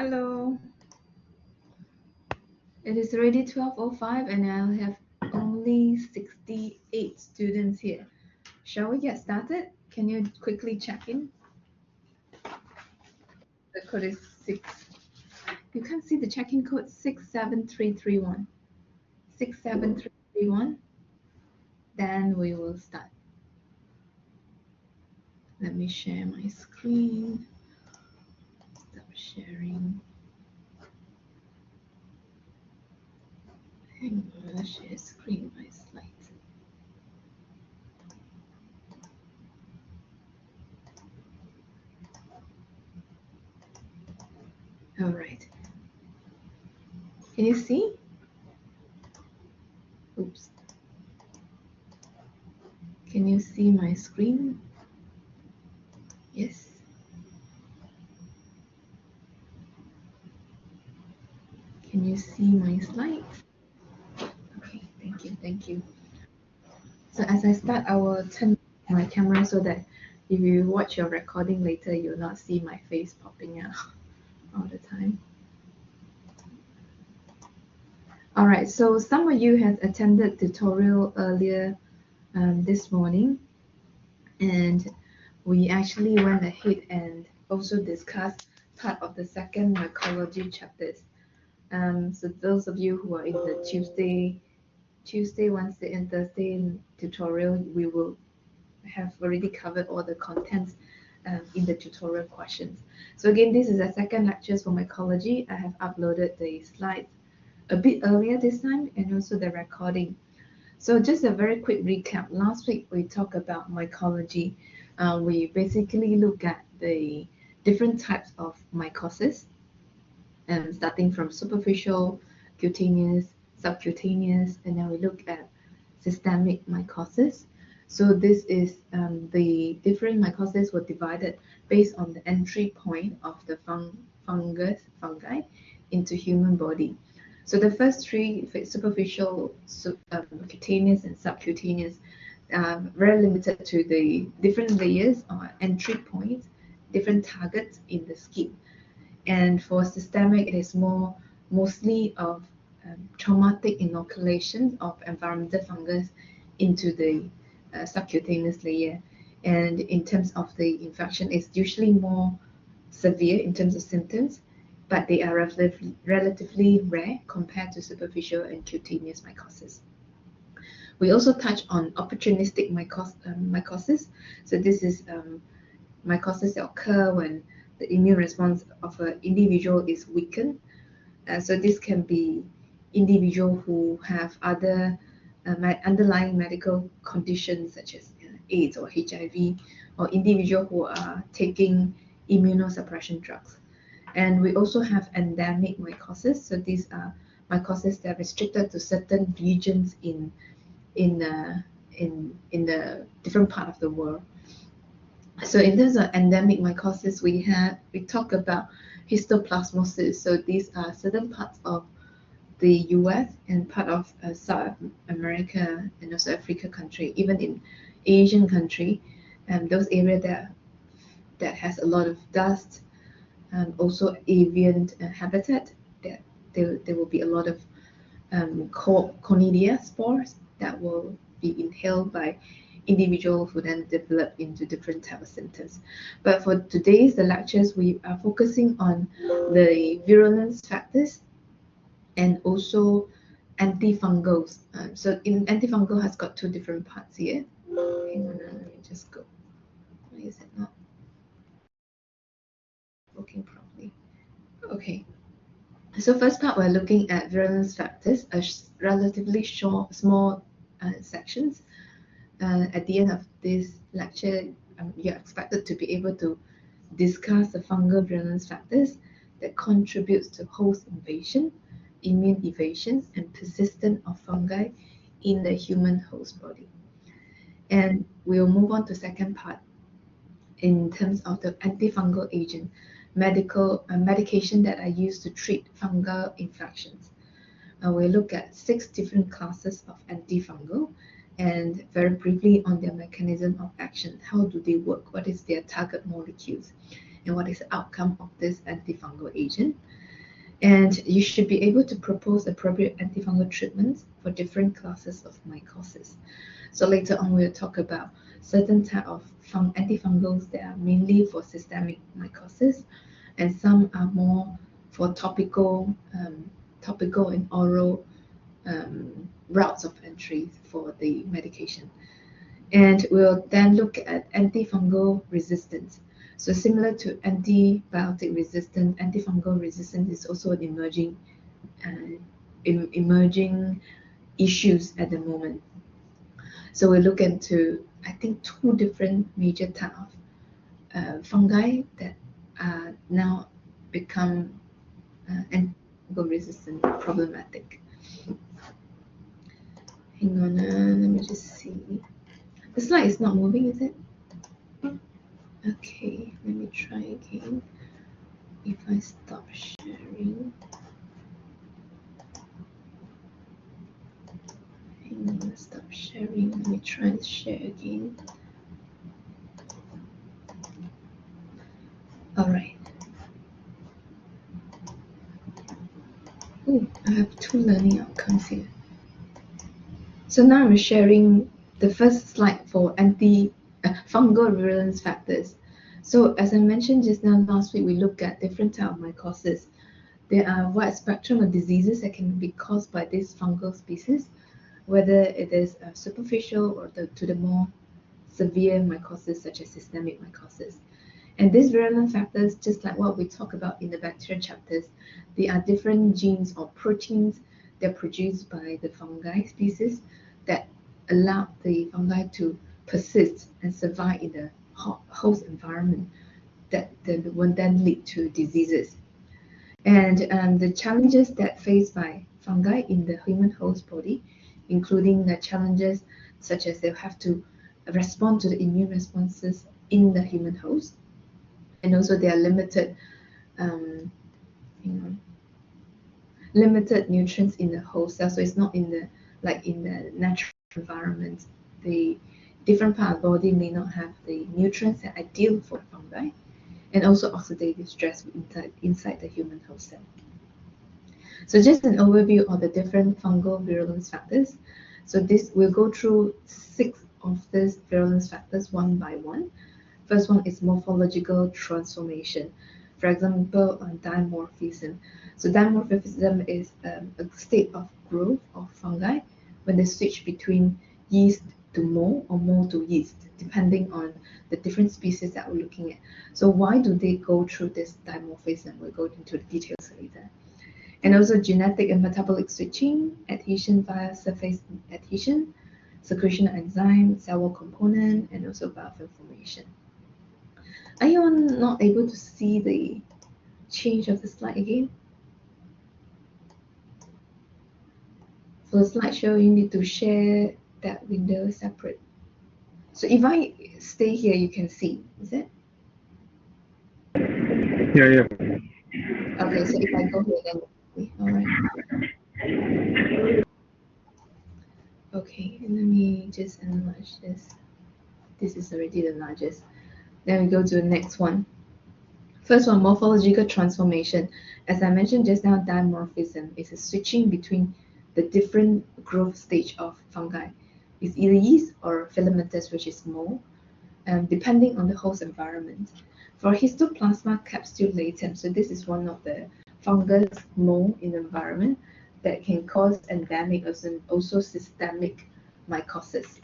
Hello. It is already 12:05 and I'll have only 68 students here. Shall we get started? Can you quickly check in? The code is 6. You can see the check-in code 67331. 67331. Then we will start. Let me share my screen. Stop sharing. Hang on, let's share screen, my slides. All right. Can you see? Oops. Can you see my screen? Yes. Can you see my slides? Okay, thank you. So as I start, I will turn my camera so that if you watch your recording later, you'll not see my face popping out all the time. All right, so some of you have attended tutorial earlier this morning, and we actually went ahead and also discussed part of the second mycology chapters. So those of you who are in the Tuesday, Wednesday, and Thursday tutorial, we will have already covered all the contents in the tutorial questions. So again, this is the second lectures for mycology. I have uploaded the slides a bit earlier this time and also the recording. So just a very quick recap. Last week we talked about mycology. We basically look at the different types of mycosis, starting from superficial, cutaneous, subcutaneous, and then we look at systemic mycosis. So this is the different mycosis were divided based on the entry point of the fungi into human body. So the first three, superficial, cutaneous, and subcutaneous, very limited to the different layers or entry points, different targets in the skin. And for systemic, it is mostly of traumatic inoculation of environmental fungus into the subcutaneous layer. And in terms of the infection, it's usually more severe in terms of symptoms, but they are relatively rare compared to superficial and cutaneous mycosis. We also touch on opportunistic mycosis. So this is mycosis that occur when the immune response of an individual is weakened. So this can be individual who have other underlying medical conditions such as AIDS or HIV, or individual who are taking immunosuppression drugs. And we also have endemic mycosis. So these are mycosis that are restricted to certain regions in the different part of the world. So in terms of endemic mycosis, we talk about histoplasmosis. So these are certain parts of the US and part of South America and also Africa country, even in Asian country, those areas that has a lot of dust, also avian habitat, that there will be a lot of conidia spores that will be inhaled by individuals who then develop into different type of symptoms. But for today's the lectures, we are focusing on the virulence factors and also antifungals. So in antifungal has got two different parts here. Hang on, let me just go. Why is it not working properly? Okay. So first part, we're looking at virulence factors, a relatively small sections. At the end of this lecture, you're expected to be able to discuss the fungal virulence factors that contributes to host invasion, immune evasion, and persistence of fungi in the human host body. And we'll move on to second part in terms of the antifungal agent, medication that are used to treat fungal infections. We'll look at 6 different classes of antifungal and very briefly on their mechanism of action. How do they work? What is their target molecules? and what is the outcome of this antifungal agent. And you should be able to propose appropriate antifungal treatments for different classes of mycosis. So later on, we'll talk about certain type of antifungals that are mainly for systemic mycosis, and some are more for topical and oral routes of entry for the medication. And we'll then look at antifungal resistance. So similar to antibiotic resistance, antifungal resistance is also an uh, emerging issues at the moment. So we look into, I think, two different major type of fungi that are now become antifungal resistant problematic. Hang on, let me just see. The slide is not moving, is it? Okay, let me try again. If I stop sharing, hang on, stop sharing. Let me try and share again. All right. Oh, I have two learning outcomes here. So now I'm sharing the first slide for fungal virulence factors. So as I mentioned just now, last week we looked at different types of mycosis. There are a wide spectrum of diseases that can be caused by this fungal species, whether it is superficial or to the more severe mycosis, such as systemic mycosis. And these virulent factors, just like what we talk about in the bacteria chapters, they are different genes or proteins that are produced by the fungi species that allow the fungi to persist and survive in the host environment that will then lead to diseases. And the challenges that faced by fungi in the human host body, including the challenges such as they'll have to respond to the immune responses in the human host, and also there are um, limited nutrients in the host cell, so it's not in the natural environment. The different part of the body may not have the nutrients that are ideal for fungi, and also oxidative stress inside the human host cell. So just an overview of the different fungal virulence factors. So this we'll go through 6 of these virulence factors one by one. First one is morphological transformation. For example, dimorphism. So dimorphism is a state of growth of fungi when they switch between yeast to mold or mold to yeast, depending on the different species that we're looking at. So why do they go through this dimorphism? We'll go into the details later. And also genetic and metabolic switching, adhesion via surface adhesion, secretion enzyme, cell wall component, and also biofilm formation. Are you not able to see the change of the slide again? For the slideshow, you need to share that window separate. So if I stay here, you can see, is it? Yeah. Okay, so if I go here, then all right. Okay, let me just enlarge this. This is already the largest. Then we go to the next one. First one, morphological transformation. As I mentioned just now, dimorphism is a switching between the different growth stage of fungi. It's either yeast or filamentous, which is mold, depending on the host environment. For histoplasma capsule latem, so this is one of the fungus mold in the environment that can cause endemic and also systemic mycosis.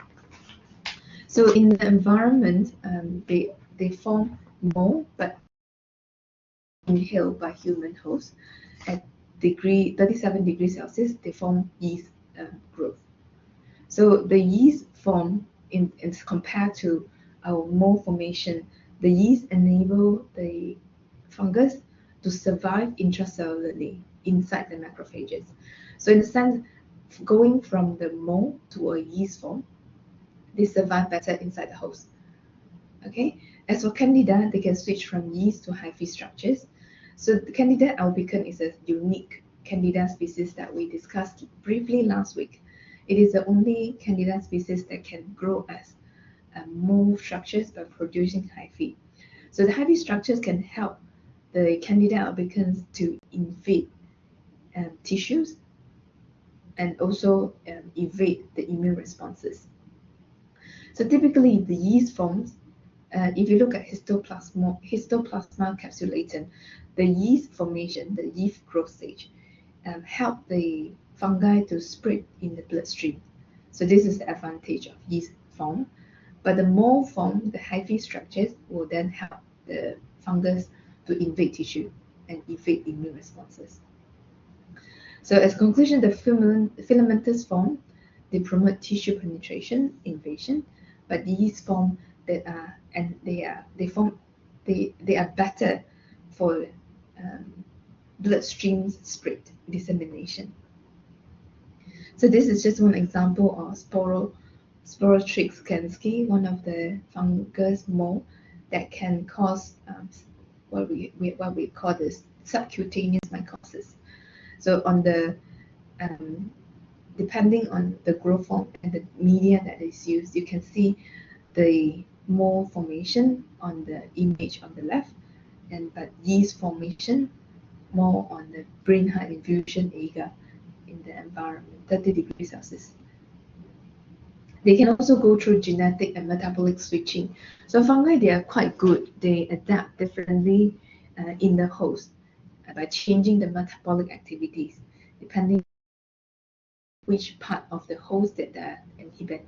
So in the environment, they form mold, but inhaled by human hosts at 37 degrees Celsius, they form yeast growth. So the yeast form is compared to our mold formation. The yeast enable the fungus to survive intracellularly inside the macrophages. So in a sense, going from the mold to a yeast form, they survive better inside the host. Okay. As for Candida, they can switch from yeast to hyphae structures. So the Candida albicans is a unique Candida species that we discussed briefly last week. It is the only Candida species that can grow as mold structures by producing hyphae. So the heavy structures can help the Candida albicans to invade tissues and also evade the immune responses. So typically the yeast forms, if you look at histoplasma capsulatum, the yeast formation, the yeast growth stage, help the fungi to spread in the bloodstream. So this is the advantage of yeast form. But the mold form, the hyphae structures, will then help the fungus to invade tissue and evade immune responses. So as conclusion, the filamentous form, they promote tissue penetration, invasion, but these form that are they are better for bloodstream spread dissemination. So this is just one example of Sporotrix kansky, one of the fungus mold that can cause what we call this subcutaneous mycosis. So on the depending on the growth form and the media that is used, you can see the mold formation on the image on the left, but yeast formation more on the brain heart infusion agar in the environment, 30 degrees Celsius. They can also go through genetic and metabolic switching. So fungi, they are quite good. They adapt differently in the host by changing the metabolic activities depending which part of the host that they're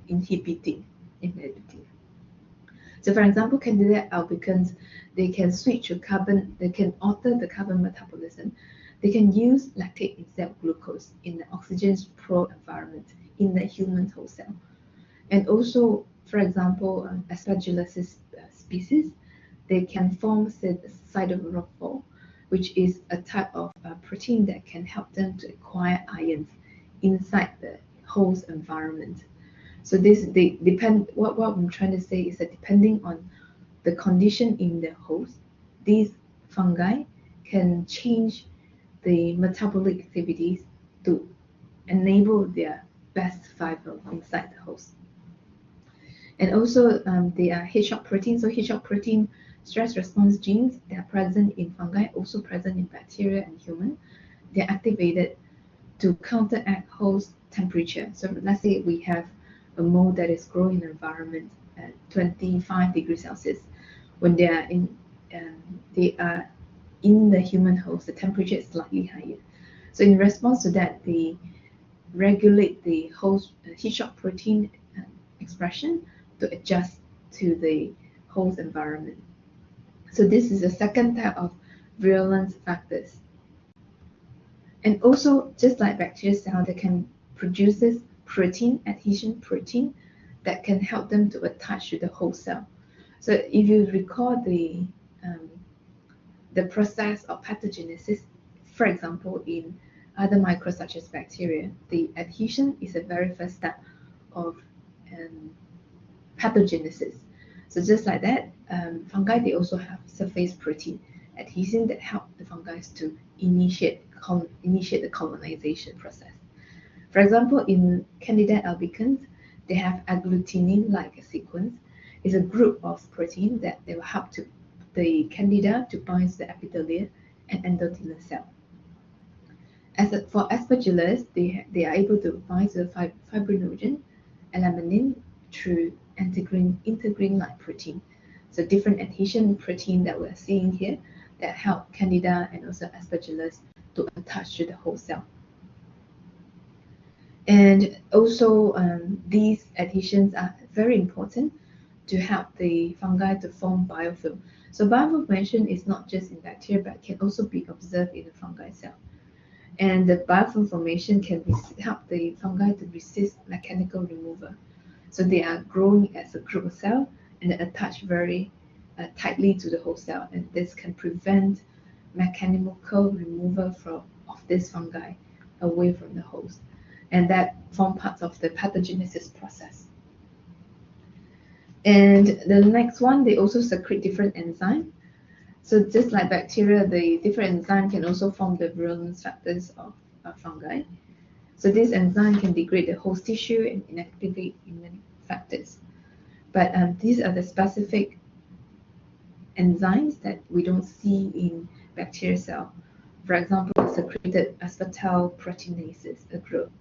inhibiting. So for example, Candida albicans, they can switch to carbon, they can alter the carbon metabolism. They can use lactate instead of glucose in the oxygen's poor environment in the human host cell. And also, for example, Aspergillosis species, they can form siderophore, which is a type of protein that can help them to acquire ions inside the host environment. So they depend. What I'm trying to say is that depending on the condition in the host, these fungi can change the metabolic activities to enable their best survival inside the host. And also, they are heat shock proteins. So heat shock protein stress response genes, they are present in fungi, also present in bacteria and human. They are activated to counteract host temperature. So let's say we have a mold that is growing in an environment at 25 degrees Celsius. When they are in the human host, the temperature is slightly higher. So in response to that, they regulate the host heat shock protein expression to adjust to the host environment. So this is the second type of virulence factors. And also, just like bacteria cell, they can produce this protein, adhesion protein, that can help them to attach to the host cell. So if you recall the process of pathogenesis, for example, in other microbes such as bacteria, the adhesion is the very first step of pathogenesis. So just like that, fungi, they also have surface protein adhesion that help the fungi to initiate the colonization process. For example, in Candida albicans, they have agglutinin-like sequence. It's a group of protein that they will help to the Candida to bind to the epithelial and endothelial cell. For Aspergillus, they are able to bind to the fibrinogen and laminin through integrin-like protein. So different adhesion protein that we're seeing here that help Candida and also Aspergillus to attach to the host cell. And also, these adhesions are very important to help the fungi to form biofilm. So biofilm formation is not just in bacteria, but can also be observed in the fungi cell. And the biofilm formation can help the fungi to resist mechanical removal. So they are growing as a group of cells and attached very tightly to the host cell, and this can prevent mechanical removal of this fungi away from the host, and that form part of the pathogenesis process. And the next one, they also secrete different enzymes. So just like bacteria, the different enzymes can also form the virulence factors of fungi. So this enzyme can degrade the host tissue and inactivate immune factors. But these are the specific enzymes that we don't see in bacterial cell. For example, secreted aspartyl-proteinases, a group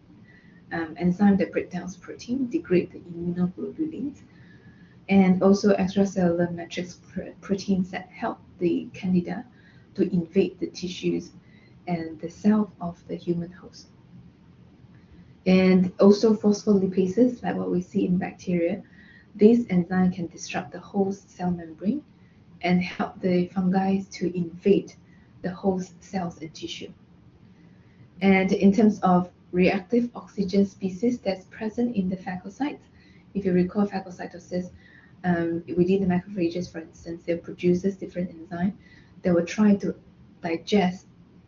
enzyme that breaks down protein, degrade the immunoglobulins, and also extracellular matrix proteins that help the candida to invade the tissues and the cell of the human host. And also phospholipases, like what we see in bacteria, this enzyme can disrupt the host cell membrane and help the fungi to invade the host cells and tissue. And in terms of reactive oxygen species that's present in the phagocytes, if you recall phagocytosis, within the macrophages, for instance, they produces different enzymes that will try to digest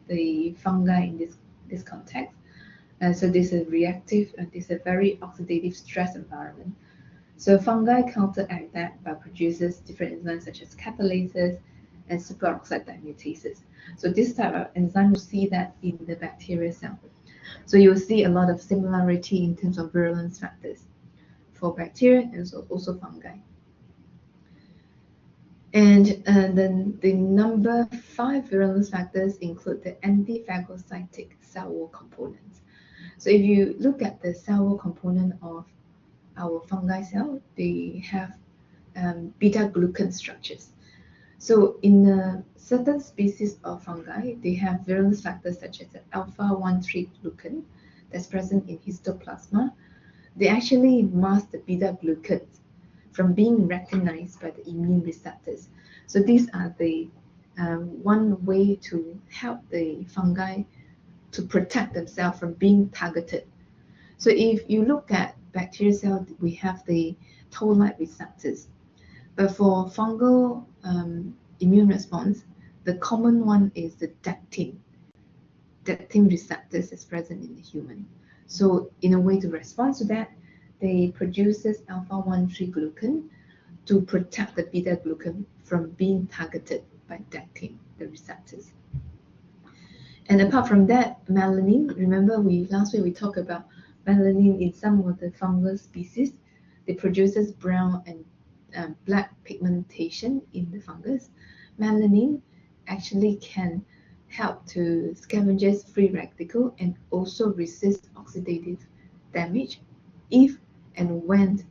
the fungi in this context. And so this is reactive and this is a very oxidative stress environment. So fungi counteract that by produces different enzymes such as catalases and superoxide dismutases. So this type of enzyme, you see that in the bacterial cell. So you'll see a lot of similarity in terms of virulence factors for bacteria and also fungi. And then the number 5 virulence factors include the antiphagocytic cell wall components. So if you look at the cell wall component of our fungi cell, they have beta-glucan structures. So in certain species of fungi, they have virulence factors such as the alpha-1,3 glucan that's present in histoplasma. They actually mask the beta-glucans from being recognized by the immune receptors. So these are the one way to help the fungi to protect themselves from being targeted. So if you look at bacterial cells, we have the toll-like receptors. But for fungal immune response, the common one is the dectin receptors is present in the human. So in a way to respond to that, they produces alpha-1,3 glucan to protect the beta-glucan from being targeted by dectin, the receptors. And apart from that, melanin, remember last week we talked about melanin in some of the fungal species. They produces brown and black pigmentation in the fungus. Melanin actually can help to scavenge free radical and also resist oxidative damage if and when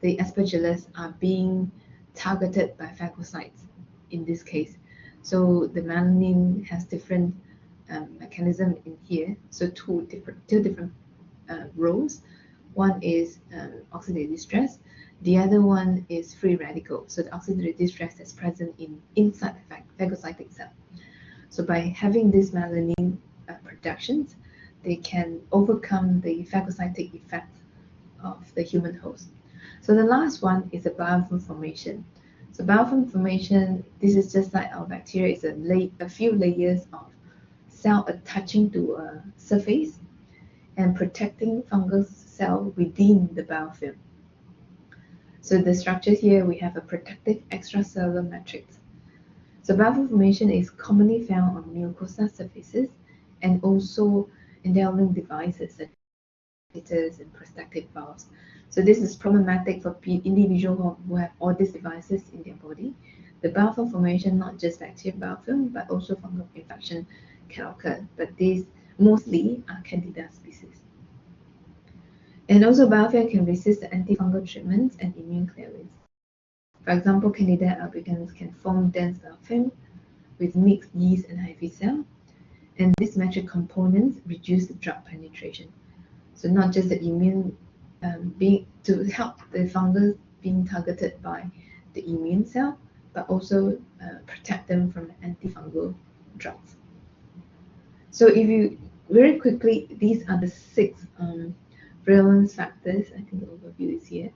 the aspergillus are being targeted by phagocytes in this case. So the melanin has different mechanism in here. So two different roles. One is oxidative stress. The other one is free radical. So the oxidative stress is present inside the phagocytic cell. So by having this melanin productions, they can overcome the phagocytic effect of the human host. So the last one is the biofilm formation. So biofilm formation, this is just like our bacteria, it's a few layers of cell attaching to a surface and protecting fungal cell within the biofilm. So the structure here, we have a protective extracellular matrix. So biofilm formation is commonly found on mucosa surfaces and also endowing devices such as and prosthetic valves. So this is problematic for individuals who have all these devices in their body. The biofilm formation, not just bacterial biofilm, but also fungal infection can occur, but these mostly are candida species. And also biofilm can resist the antifungal treatments and immune clearance. For example, candida albicans can form dense biofilm with mixed yeast and hyphae cell, and these metric components reduce the drug penetration. So not just the immune to help the fungus being targeted by the immune cell, but also protect them from the antifungal drugs. So if you very quickly, these are the 6 virulence factors. I think the overview is here.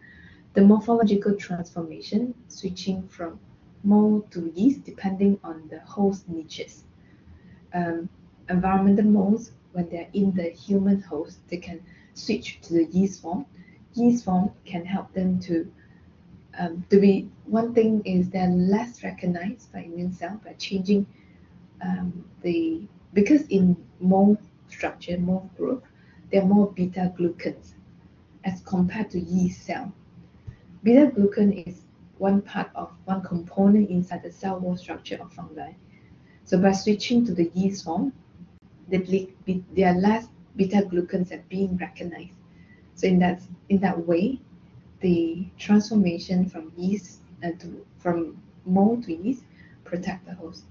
The morphological transformation, switching from mold to yeast depending on the host niches. Environmental molds, when they're in the human host, they can switch to the yeast form. Yeast form can help them to be, one thing is they're less recognized by immune cell by changing because in mold structure, mold group, there are more beta glucans as compared to yeast cell. Beta glucan is one component inside the cell wall structure of fungi. So by switching to the yeast form, their last beta-glucans are being recognized. So in that way, the transformation from from mold to yeast protect the host.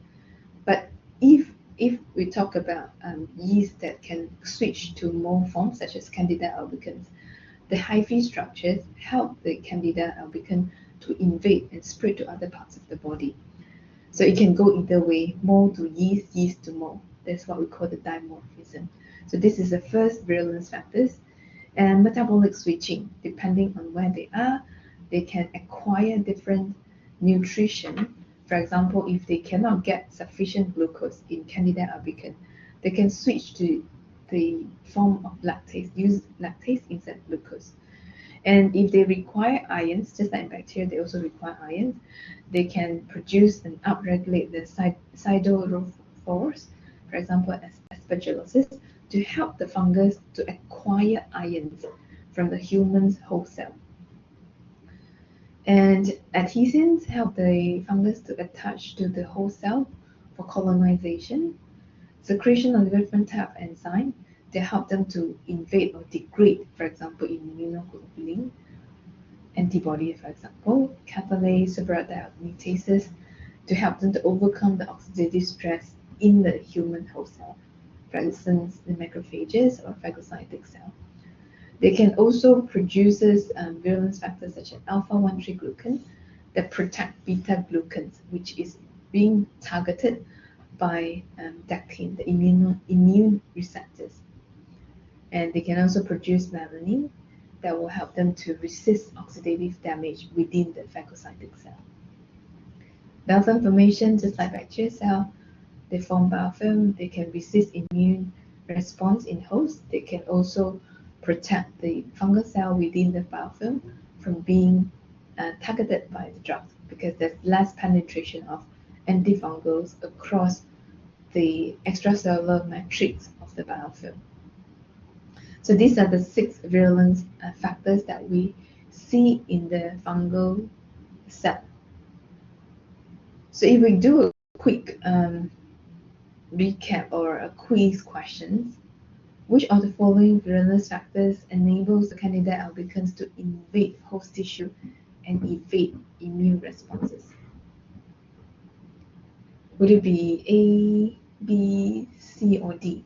But if we talk about yeast that can switch to mold forms such as Candida albicans, the hyphae structures help the Candida albicans to invade and spread to other parts of the body. So it can go either way, mold to yeast, yeast to mold. That's what we call the dimorphism. So this is the first virulence factors. And metabolic switching, depending on where they are, they can acquire different nutrition. For example, if they cannot get sufficient glucose in Candida albicans, they can switch to the form of lactase, use lactase instead of glucose. And if they require ions, just like bacteria, they also require ions, they can produce and upregulate the siderophores, for example, aspergillosis, to help the fungus to acquire ions from the human's host cell. And adhesins help the fungus to attach to the host cell for colonization. Secretion of different type of enzyme to help them to invade or degrade, for example, immunoglobulin antibody, for example, catalase, superoxidase to help them to overcome the oxidative stress in the human host cell, for instance, the macrophages or phagocytic cell. They can also produce virulence factors such as alpha-1 triglycan that protect beta-glucans, which is being targeted by dectin, the immune receptors. And they can also produce melanin that will help them to resist oxidative damage within the phagocytic cell. Biofilm formation, just like bacterial cell, they form biofilm. They can resist immune response in host. They can also protect the fungal cell within the biofilm from being targeted by the drugs because there's less penetration of antifungals across the extracellular matrix of the biofilm. So these are the 6 virulence factors that we see in the fungal cell. So if we do a quick recap or a quiz questions, which of the following virulence factors enables the Candida albicans to invade host tissue and evade immune responses? Would it be A, B, C, or D?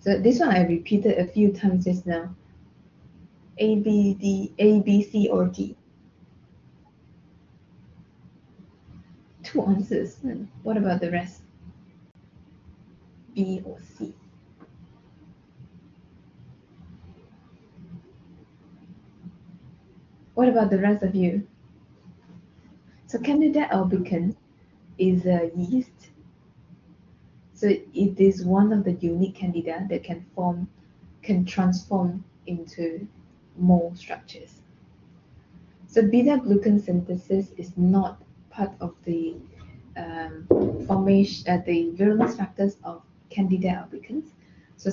So this one I repeated a few times just now. A, B, D, A, B, C, or D? 2 answers. What about the rest? B or C? What about the rest of you? So Candida albicans is a yeast. So it is one of the unique Candida that can transform into mold structures. So beta-glucan synthesis is not part of the formation, the virulence factors of Candida albicans. So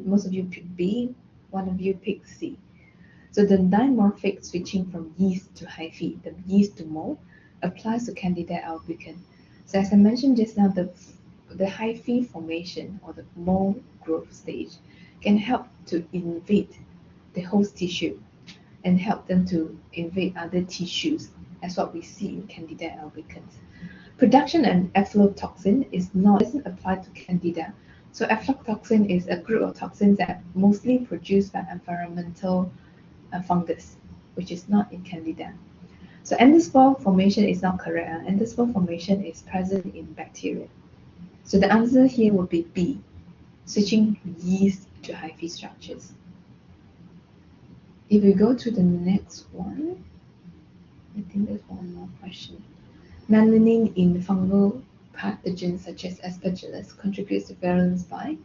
most of you pick B, one of you pick C. So the dimorphic switching from yeast to hyphae, the yeast to mold, applies to Candida albicans. So as I mentioned just now, the hyphae formation or the mold growth stage can help to invade the host tissue and help them to invade other tissues, as what we see in Candida albicans. Production and aflatoxin doesn't apply to Candida. So aflatoxin is a group of toxins that mostly produced by environmental fungus, which is not in Candida. So endospore formation is not correct. Endospore formation is present in bacteria. So the answer here would be B, switching yeast to hyphae structures. If we go to the next one, I think there's one more question. Melanin in fungal pathogens such as Aspergillus contributes to virulence by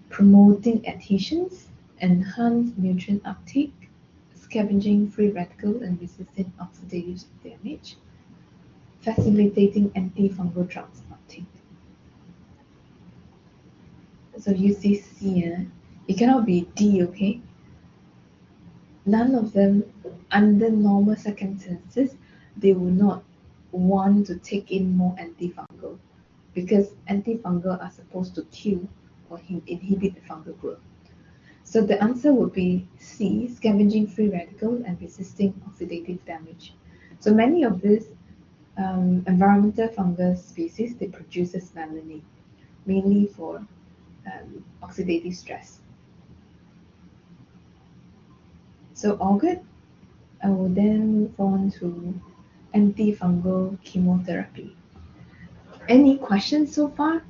promoting adhesions, enhance nutrient uptake, scavenging free radicals and resisting oxidative damage, facilitating antifungal drugs uptake. So you see C, it cannot be D, okay? none of them, under normal circumstances, they will not want to take in more antifungal because antifungal are supposed to kill or inhibit the fungal growth. So the answer would be C, scavenging free radicals and resisting oxidative damage. So many of these environmental fungus species, they produces melanin, mainly for oxidative stress. So all good. I will then move on to antifungal chemotherapy. Any questions so far?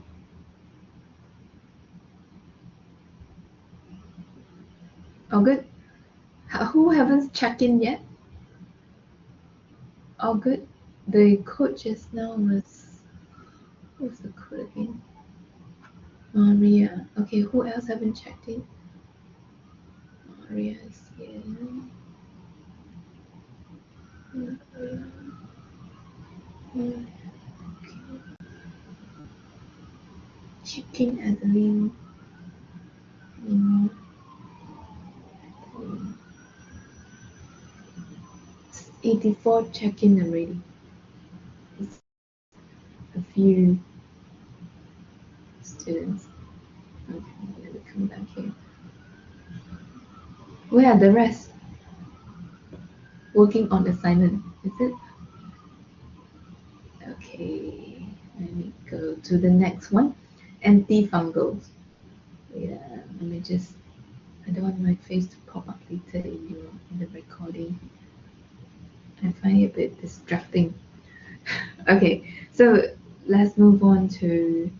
All good. Who haven't checked in yet? All good. The code just now was, what's the code again? Maria. Okay, who else haven't checked in? Maria is here. Maria. Okay. Check in, Adeline. 84 check in already. It's a few students. Okay, let me come back here. Where are the rest? Working on assignment, is it? Okay, let me go to the next one. Antifungals. Yeah, let me just, I don't want my face to pop up later in the recording. I find it a bit distracting. Okay, so let's move on to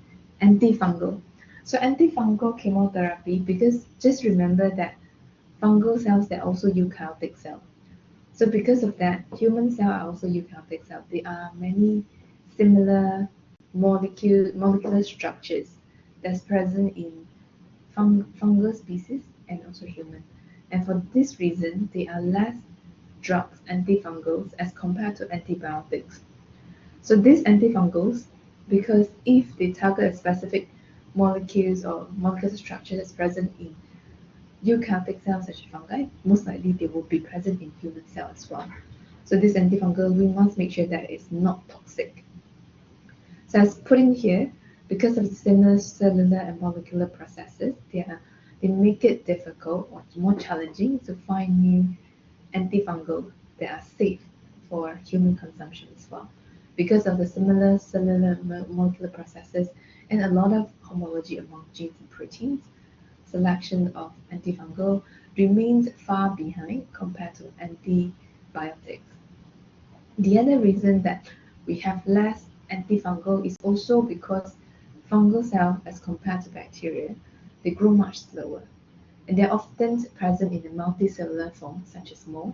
antifungal. So antifungal chemotherapy, because just remember that fungal cells, they're also eukaryotic cells. So because of that, human cells are also eukaryotic cells. There are many similar molecular structures that's present in fungal species and also human. And for this reason, there are less drugs, antifungals, as compared to antibiotics. So these antifungals, because if they target a specific molecules or molecular structure that's present in eukaryotic cells such as fungi, most likely they will be present in human cells as well. So this antifungal, we must make sure that it's not toxic. So as put in here, because of the similar cellular and molecular processes, they make it difficult or more challenging to find new antifungal that are safe for human consumption as well. Because of the similar cellular and molecular processes and a lot of homology among genes and proteins, selection of antifungal remains far behind compared to antibiotics. The other reason that we have less antifungal is also because fungal cells, as compared to bacteria, they grow much slower. And they're often present in a multicellular form, such as mold,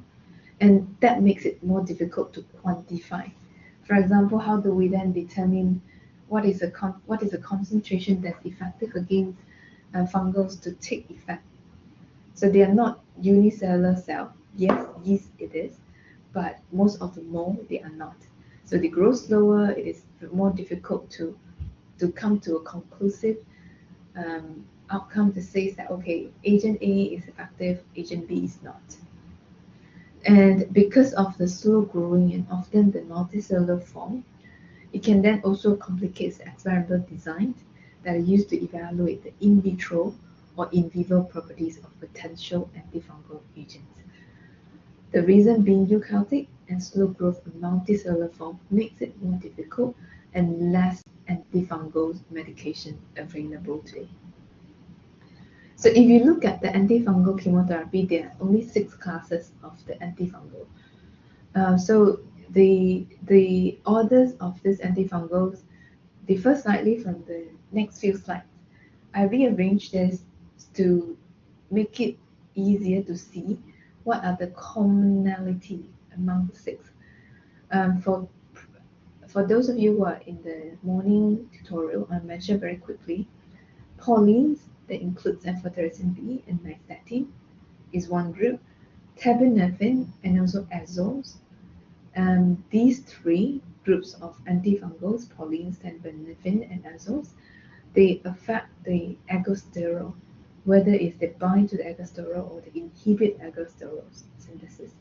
and that makes it more difficult to quantify. For example, how do we then determine what is a concentration that's effective against fungals to take effect? So they are not unicellular cell. Yes, yeast it is, but most of the mold they are not. So they grow slower. It is more difficult to come to a conclusive outcome to say that okay, agent A is effective, agent B is not. And because of the slow growing and often the multicellular form, it can then also complicate the experimental designs that are used to evaluate the in vitro or in vivo properties of potential antifungal agents. The reason being eukaryotic and slow growth in multicellular form makes it more difficult and less antifungal medication available today. So if you look at the antifungal chemotherapy, there are only 6 classes of the antifungal. So the orders of these antifungals differ slightly from the next few slides. I rearranged this to make it easier to see what are the commonality among the 6. For those of you who are in the morning tutorial, I'll mention very quickly. Paulines, that includes amphotericin B and nystatin, is one group. Terbinafine and also azoles. These 3 groups of antifungals, paulines, terbinafine, and azoles, they affect the ergosterol, whether if they bind to the ergosterol or they inhibit ergosterol synthesis.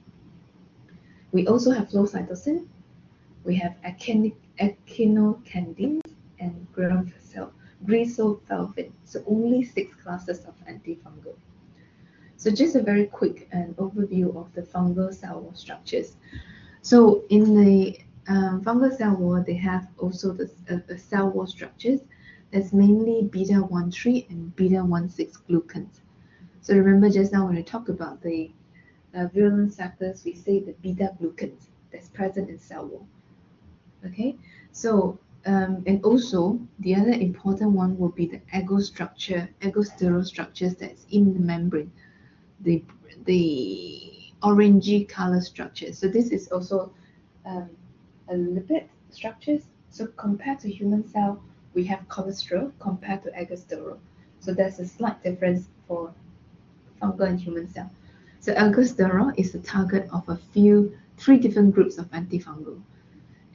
We also have flow cytosine, we have echinocandins, and grisosulfin. So only 6 classes of antifungal. So just a very quick overview of the fungal cell wall structures. So in the fungal cell wall, they have also the cell wall structures that's mainly beta-1,3 and beta-1,6 glucans. So remember just now when we talk about the virulence factors, we say the beta-glucans that's present in cell wall. Okay, so and also the other important one will be the ergosterol structures that's in the membrane, the orangey color structure. So this is also a lipid structures. So compared to human cell, we have cholesterol compared to ergosterol. So there's a slight difference for fungal and human cell. So ergosterol is the target of three different groups of antifungal.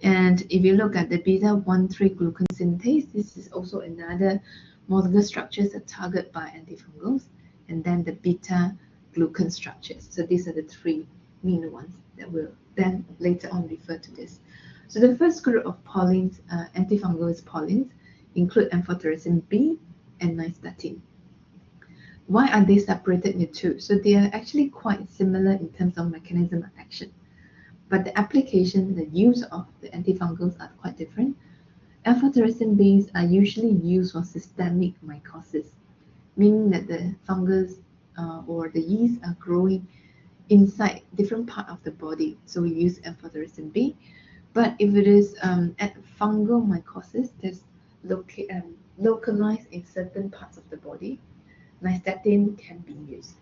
And if you look at the beta-1,3 glucan synthase, this is also another molecular structures that target by antifungals, and then the beta-glucan structures. So these are the 3 main ones that will then later on refer to this. So the first group of paulins, antifungals paulins, include amphotericin B and nystatin. Why are they separated into 2? So they are actually quite similar in terms of mechanism of action, but the application, the use of the antifungals are quite different. Amphotericin Bs are usually used for systemic mycosis, meaning that the fungus or the yeast are growing inside different part of the body. So we use amphotericin B. But if it is at fungal mycosis that's localized in certain parts of the body, nystatin can be used.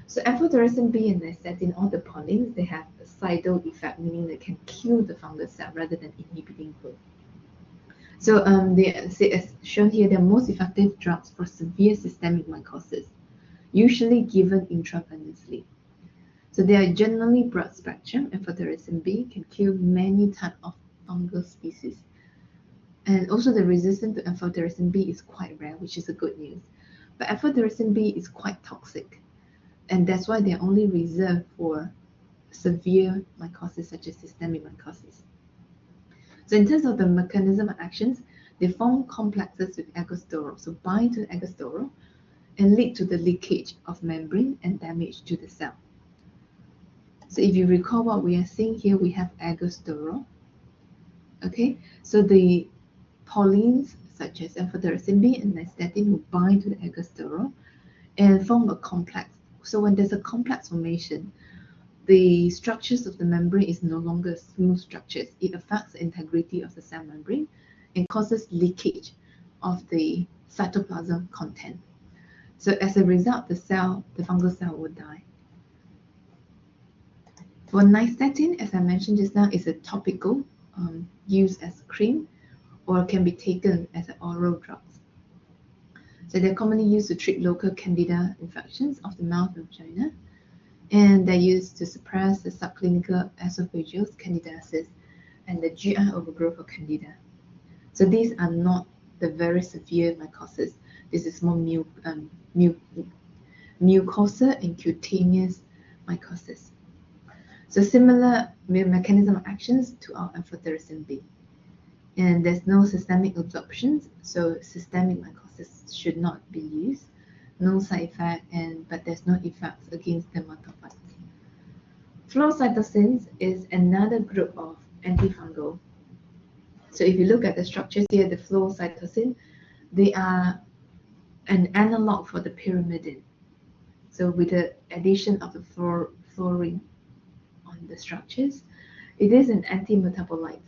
So amphotericin B and nystatin, all the paulins, they have a cidal effect, meaning they can kill the fungus cell rather than inhibiting growth. So as shown here, they're most effective drugs for severe systemic mycosis, usually given intravenously. So they are generally broad spectrum. Amphotericin B can kill many types of fungal species. And also the resistance to amphotericin B is quite rare, which is a good news. But amphotericin B is quite toxic, and that's why they're only reserved for severe mycosis such as systemic mycosis. So in terms of the mechanism of actions, they form complexes with ergosterol, so bind to ergosterol and lead to the leakage of membrane and damage to the cell. So if you recall what we are seeing here, we have ergosterol. Okay, so the paulins such as amphotericin B and nystatin will bind to the ergosterol and form a complex. So when there's a complex formation, the structures of the membrane is no longer smooth structures. It affects the integrity of the cell membrane and causes leakage of the cytoplasm content. So as a result, the fungal cell will die. For nystatin, as I mentioned just now, is a topical used as cream or can be taken as an oral drug. So they're commonly used to treat local candida infections of the mouth and vagina, and they're used to suppress the subclinical esophageal candidiasis and the GI overgrowth of candida. So these are not the very severe mycosis. This is more mucosal and cutaneous mycosis. So similar mechanism of actions to our amphotericin B. And there's no systemic absorptions, so systemic mycosis should not be used. No side effect, but there's no effects against dermatophytes. Flow cytosins is another group of antifungal. So if you look at the structures here, the flow cytosine, they are an analog for the pyrimidine. So with the addition of the fluorine on the structures, it is an anti-metabolite.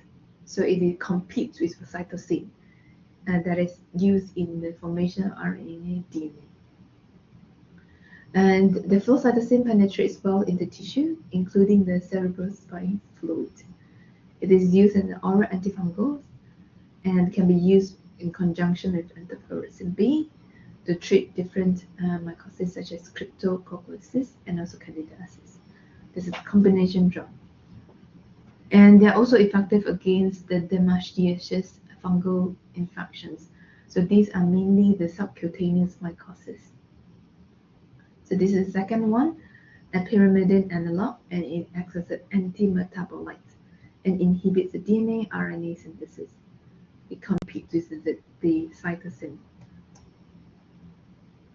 So it competes with cytosine that is used in the formation of RNA, DNA. And the flow cytosine penetrates well into tissue, including the cerebrospinal fluid. It is used as an oral antifungal and can be used in conjunction with amphotericin B to treat different mycosis such as cryptococcosis and also candidiasis. This is a combination drug. And they are also effective against the dermatiaceous fungal infections. So these are mainly the subcutaneous mycosis. So this is the second one. a pyrimidine analog, and it acts as an anti-metabolite and inhibits the DNA RNA synthesis. It competes with the cytosine.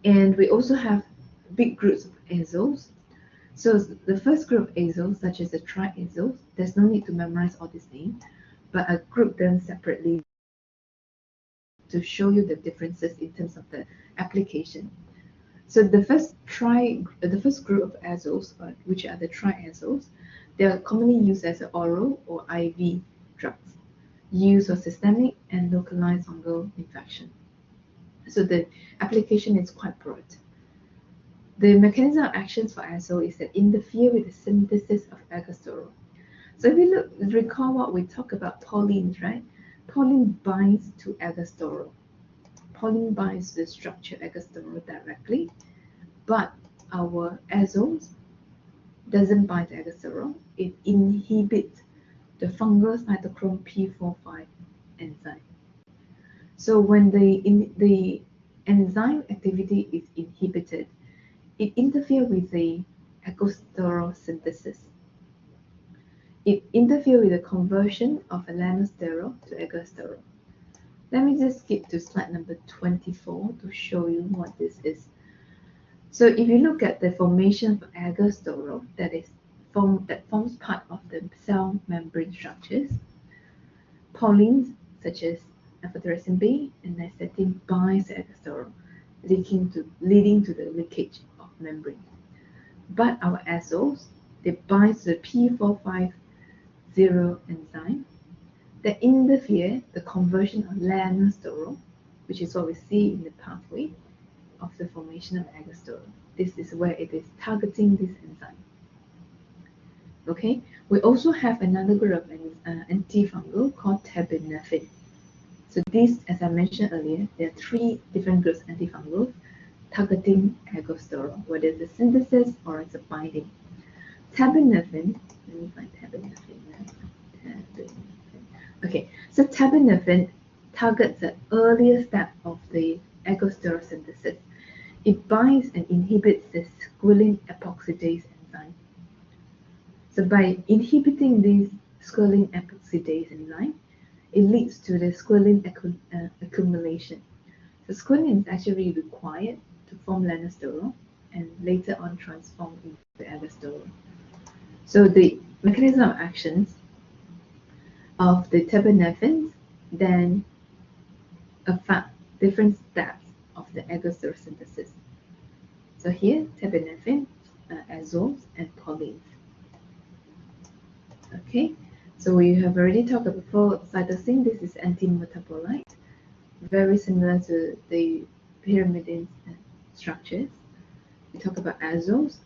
And we also have big groups of azoles. So the first group of azoles, such as the triazoles, there's no need to memorize all these names, but I group them separately to show you the differences in terms of the application. So the first group of azoles, which are the triazoles, they are commonly used as an oral or IV drugs, used for systemic and localized fungal infection. So the application is quite broad. The mechanism of actions for azole is that interfere with the synthesis of ergosterol. So if you recall what we talked about paulines, right? Pauline binds to ergosterol. Pauline binds the structure ergosterol directly, but our azoles doesn't bind to ergosterol. It inhibits the fungal cytochrome P45 enzyme. So when the enzyme activity is inhibited, it interferes with the ergosterol synthesis. It interferes with the conversion of lanosterol to ergosterol. Let me just skip to slide number 24 to show you what this is. So if you look at the formation of ergosterol, that forms part of the cell membrane structures, paulines such as amphotericin B and nystatin binds ergosterol, leading to the leakage of membrane. But our azoles, they bind to the P450 enzyme that interfere the conversion of lanosterol, which is what we see in the pathway of the formation of ergosterol. This is where it is targeting this enzyme. Okay, we also have another group of antifungal called terbinafine. So these, as I mentioned earlier, there are three different groups of antifungals targeting ergosterol, whether it's a synthesis or it's a binding. Terbinafine, let me find terbinafine. Okay, so terbinafine targets the earlier step of the ergosterol synthesis. It binds and inhibits the squalene epoxidase enzyme. So by inhibiting this squalene epoxidase enzyme, it leads to the squalene accumulation. So squalene is actually required to form lanosterol and later on transform into ergosterol. So the mechanism of actions of the terbinafines then affect different steps of the ergosterol synthesis. So here, terbinafine, azoles, and paulines. Okay, so we have already talked about before cytosine. This is anti-metabolite, very similar to the pyrimidine structures. We talk about azoles,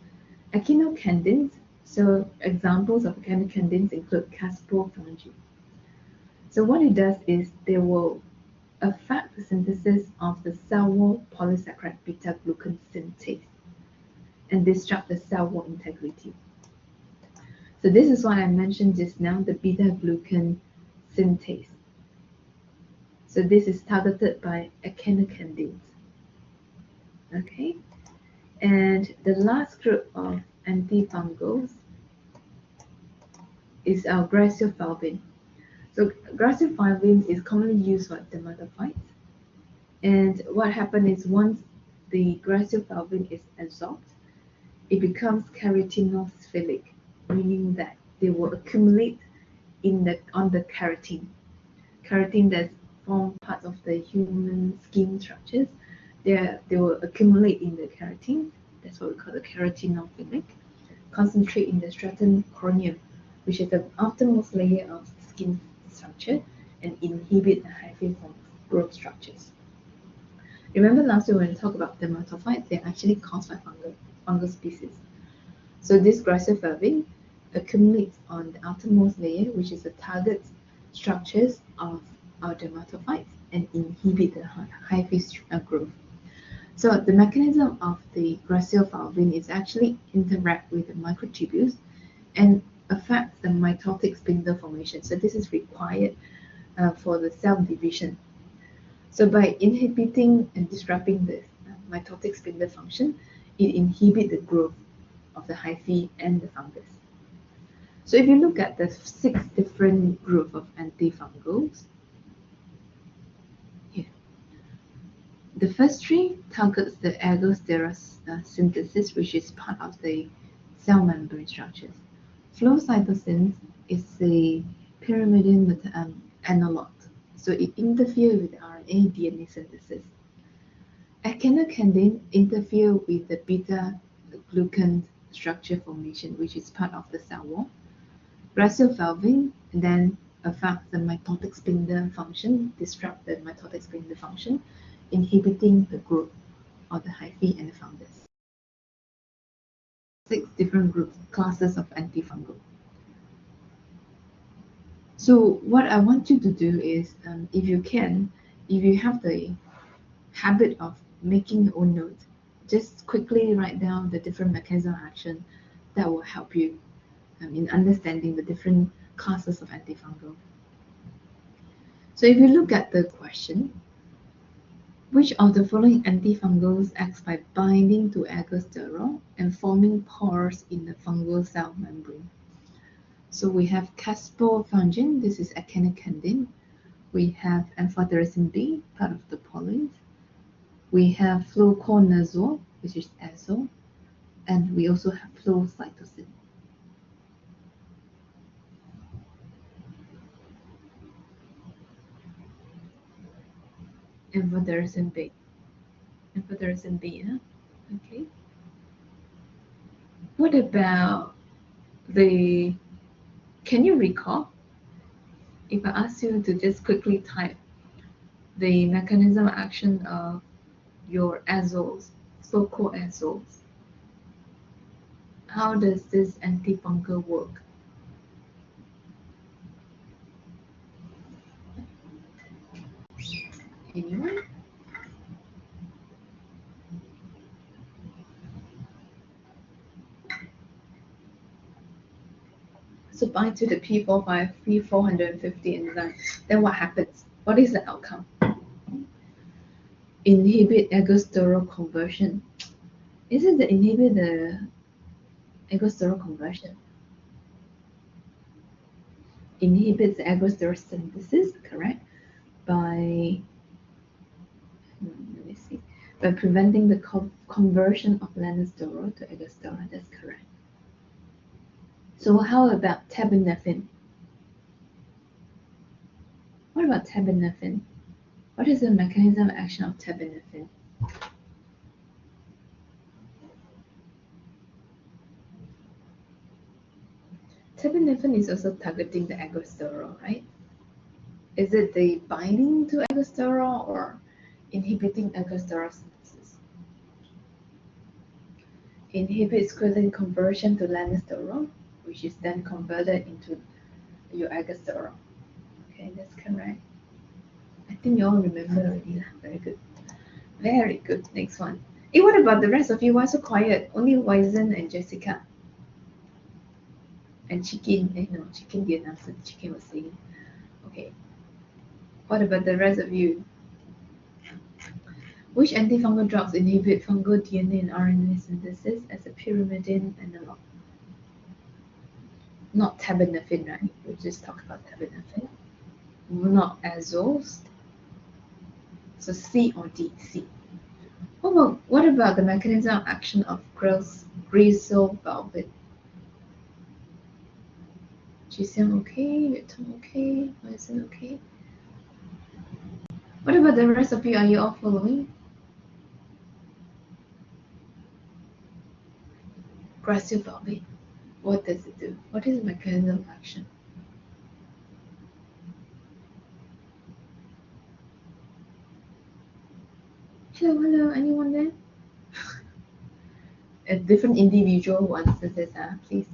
echinocandins. So examples of echinocandins include caspofungin. So what it does is they will affect the synthesis of the cell wall polysaccharide beta-glucan synthase and disrupt the cell wall integrity. So this is what I mentioned just now, the beta-glucan synthase. So this is targeted by echinocandins. Okay, and the last group of antifungals is our graciofulvin. So graciofulvin is commonly used for dermatophytes. And what happens is once the graciofulvin is absorbed, it becomes keratinophilic, meaning that they will accumulate on the keratin. Keratin that form part of the human skin structures. They will accumulate in the keratin. That's what we call the keratinophilic. Concentrate in the stratum corneum, which is the outermost layer of skin structure, and inhibit the hyphae form growth structures. Remember last week when we talked about dermatophytes, they're actually caused by fungal species. So this graciofulvin accumulates on the outermost layer, which is the target structures of our dermatophytes, and inhibit the hyphae growth. So the mechanism of the graciofulvin is actually interact with the microtubules and affects the mitotic spindle formation. So this is required for the cell division. So by inhibiting and disrupting the mitotic spindle function, it inhibits the growth of the hyphae and the fungus. So if you look at the 6 different groups of antifungals, here, the first 3 targets the ergosterol synthesis, which is part of the cell membrane structures. Flow cytosine is a pyrimidine analog, so it interferes with RNA DNA synthesis. Echinocandin interfere with the beta-glucan structure formation, which is part of the cell wall. Raciovalvin then affects the mitotic spindle function, disrupt the mitotic spindle function, inhibiting the growth of the hyphae and the fungus. 6 different groups, classes of antifungal. So what I want you to do is, if you can, if you have the habit of making your own notes, just quickly write down the different mechanism of action that will help you in understanding the different classes of antifungal. So if you look at the question, which of the following antifungals acts by binding to ergosterol and forming pores in the fungal cell membrane? So we have caspofungin, this is echinocandin. We have amphotericin B, part of the pollens. We have fluconazole, which is azole, and we also have flow cytosine. Amphotericin B. Amphotericin B, huh? Okay. What about the, can you recall, if I ask you to just quickly type the mechanism of action of your azoles, so-called azoles, how does this antifungal work? Anyone? So bind to the P450 enzyme. Then what happens? What is the outcome? Inhibit ergosterol conversion. Is it the inhibit the ergosterol conversion? Inhibits the ergosterol synthesis, correct? By let me see. By preventing the conversion of lanesterol to ergosterol, that's correct. So how about terbinafine? What about terbinafine? What is the mechanism of action of terbinafine? Terbinafine is also targeting the ergosterol, right? Is it the binding to ergosterol or inhibiting ergosterol synthesis? Inhibits squalene conversion to lanesterol, which is then converted into your ergosterol. Okay, that's correct. I think you all remember already. Very good. Very good. Next one. Hey, what about the rest of you? Why so quiet? Only Wizen and Jessica. And Chicken. No, Chicken didn't answer. Chicken was saying. Okay. What about the rest of you? Which antifungal drugs inhibit fungal DNA and RNA synthesis as a pyrimidine analog? Not terbinafine, right? We just talked about terbinafine. Not azoles. So C or D? C. What about the mechanism of action of grisovalvin? Giselle okay? Yutong okay? Wizen okay? What about the rest of you? Are you all following? Grisovalvin. What does it do? What is the mechanism of action? Hello, anyone there? A different individual who answers this, please.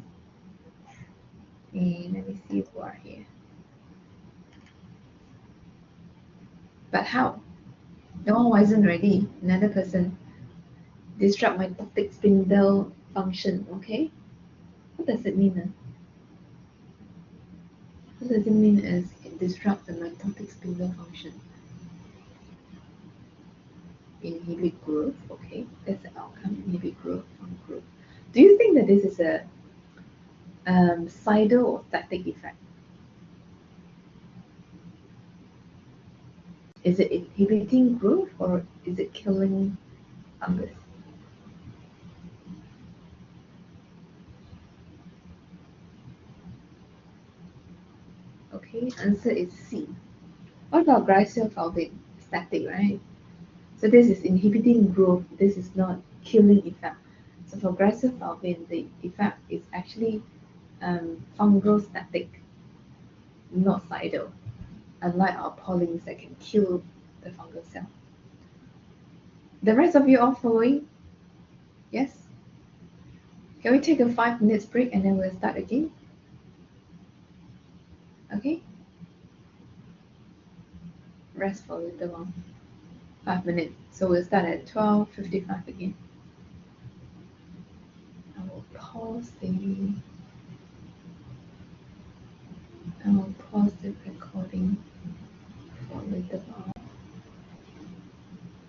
And let me see who are here. But how? The one wasn't ready. Another person. Disrupt mitotic spindle function, okay? What does it mean? What does it mean as it disrupts the mitotic spindle function? Inhibit growth, okay? That's the outcome. Inhibit growth from growth. Do you think that this is a sidal or static effect? Is it inhibiting growth or is it killing fungus? Okay, answer is C. What about glycosylphosphate? Static, right? So this is inhibiting growth. This is not killing effect. So for glycosylphosphate, the effect is actually fungal static, not sidal, unlike our pollens that can kill the fungal cell. The rest of you all following? Yes? Can we take a 5 minutes break and then we'll start again? Okay? Rest for a little while. 5 minutes. So we'll start at 12:55 again. I will pause the recording.